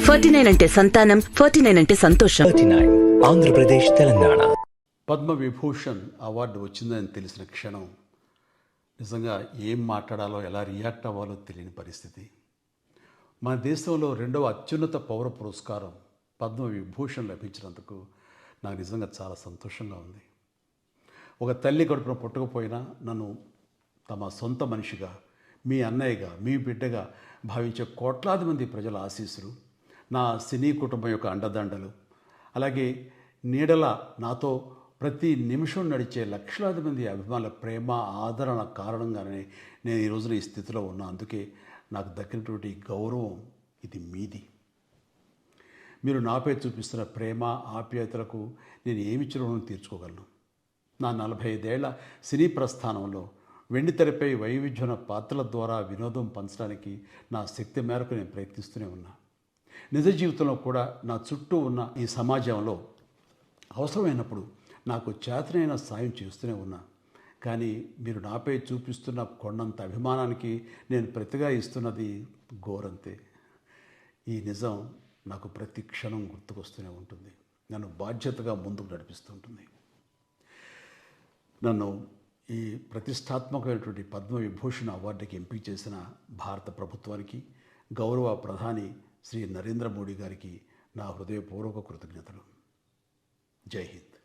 49 అంటే సంతానం, 49 అంటే సంతోషం. 39 ఆంధ్రప్రదేశ్, తెలంగాణ. పద్మవిభూషణ్ అవార్డు వచ్చిందని తెలిసిన క్షణం నిజంగా ఏం మాట్లాడాలో, ఎలా రియాక్ట్ అవ్వాలో తెలియని పరిస్థితి. మన దేశంలో రెండవ అత్యున్నత పౌర పురస్కారం పద్మవిభూషణ్ లభించినందుకు నాకు నిజంగా చాలా సంతోషంగా ఉంది. ఒక తల్లి కడుపున పుట్టకపోయినా నన్ను తమ సొంత మనిషిగా, మీ అన్నయ్యగా, మీ బిడ్డగా భావించే కోట్లాది మంది ప్రజల ఆశీస్సులు, నా సినీ కుటుంబం యొక్క అండదండలు, అలాగే నీడల నాతో ప్రతి నిమిషం నడిచే లక్షలాది మంది అభిమానుల ప్రేమ, ఆదరణ కారణంగానే నేను ఈ రోజున ఈ స్థితిలో ఉన్నా. అందుకే నాకు దక్కినటువంటి గౌరవం ఇది మీది. మీరు నాపై చూపిస్తున్న ప్రేమ, ఆప్యాయతలకు నేను ఏమిచ్చి రుణం తీర్చుకోగలను? నా 45 ఏళ్ల సినీ ప్రస్థానంలో వెండితెరపై వైవిధ్యమైన పాత్రల ద్వారా వినోదం పంచడానికి నా శక్తి మేరకు నేను ప్రయత్నిస్తూనే ఉన్నా. నిజ జీవితంలో కూడా నా చుట్టూ ఉన్న ఈ సమాజంలో అవసరమైనప్పుడు నాకు చేతనైన సాయం చేస్తూనే ఉన్నా. కానీ మీరు నాపై చూపిస్తున్న కొండంత అభిమానానికి నేను ప్రతిగా ఇస్తున్నది గోరంతే. ఈ నిజం నాకు ప్రతి క్షణం గుర్తుకొస్తూనే ఉంటుంది, నన్ను బాధ్యతగా ముందుకు నడిపిస్తుంటుంది. నన్ను ఈ ప్రతిష్టాత్మకమైనటువంటి పద్మవిభూషణ్ అవార్డుకి ఎంపిక చేసిన భారత ప్రభుత్వానికి, గౌరవ ప్రధాని శ్రీ నరేంద్ర మోడీ గారికి నా హృదయపూర్వక కృతజ్ఞతలు. జై హింద్.